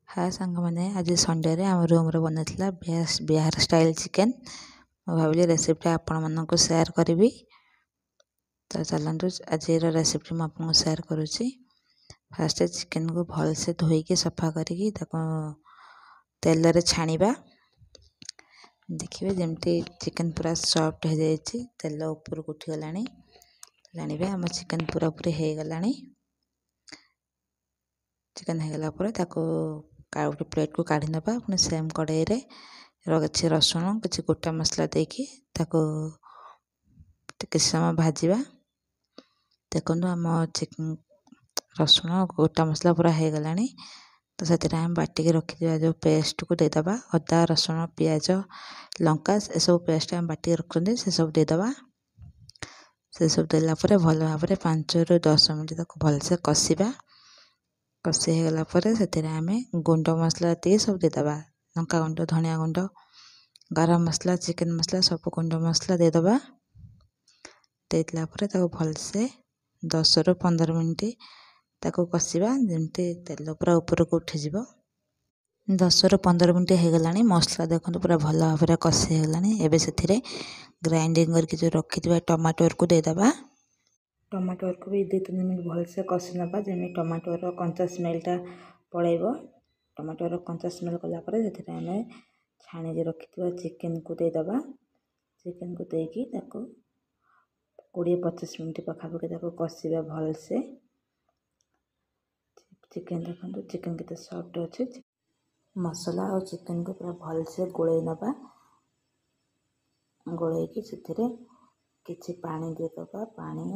हाय सांग मैंने आज संडे रे आम रूम रे बनैथिला बिहार स्टाइल चिकेन। मैं भाविली रेसिपीटा आपण मानक शेयर करी। तो चलतु आज रेसिपी मुझे आपको शेयर करुच्ची। फास्ट चिकेन को भलसे धोईकी सफा करी तेल रे छाणीबा। देखिए जमती चिकेन पूरा सॉफ्ट हो जाए, तेल ऊपर को उठीगला जानिबे आम चिकेन पूरा पूरी हो गला। चिकेन होगला गोटे प्लेट को काढ़ी नवा। पुणी सेम कड़ाई रे किसी रसुण किसी गोटा मसला देकी किसी समय भाजवा। देखो आम चिकेन रसुण गोटा मसला पूरा हो गला। तो से बाटिक रखी जो पेस्ट को देदबा, अदा रसुण पियाज लंका ये सब पेस्ट आम बाटिक रखते से सब देदबा। से सब देला भल भाव 5 ରୁ 10 मिनट तक भलसे कषा। कषि होगला से आम गुंड मसला दी सब देदबा, लंका गुंड धनिया गुंड गरम मसला चिकेन मसला सब गुंड मसला देदबा। देला भलसे 10 ରୁ 15 मिनट ताको कषा जमती तेल पूरा ऊपर को उठीज। 10 ରୁ 15 मिनट हो गला। मसला देखो पूरा भल भाव कषि होगला। एबे से ग्राइंडिंग करके जो रखी टमाटोर को देदबा। टमाटोर को भी 2-3 मिनट भलसे कषि नवा जमी टमाटोर कंचा स्मेलटा पलैब। टमाटोर कंचा स्मेल कलापर से आम छाणी रखी चिकेन को देदबा। चिकेन को देकी 20-25 मिनट पाखापाखि कषा भलसे। चिकेन देखो चिकेन के सॉफ्ट अच्छे। मसला और चिकेन को पूरा भलसे गोलई नवा। गोलैकी से किसी पानी देदबा। पानी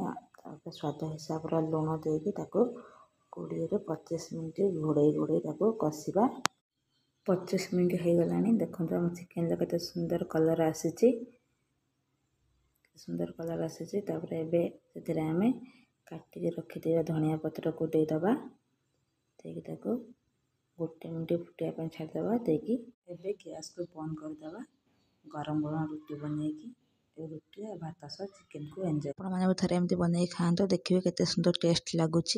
स्वाद हिसाब रे लुण देकी 20-25 मिनट घोड़े कषा। 25 मिनट हो गला। देखो आम चिकेन के सुंदर कलर आसी। सुंदर कलर आसी एबे से आम काटिक रखी धनिया पत्र को देदबा। देकी गोटे मिनट फुटाई छाड़ीदबा। देकी एबे गैस को बंद करदबा। गरम गरम रुटी बनैकी रुटी भात सह चिकेन को एंजॉय। आपने थे एमती बनई खाते देखिए केते सुंदर टेस्ट लगुच।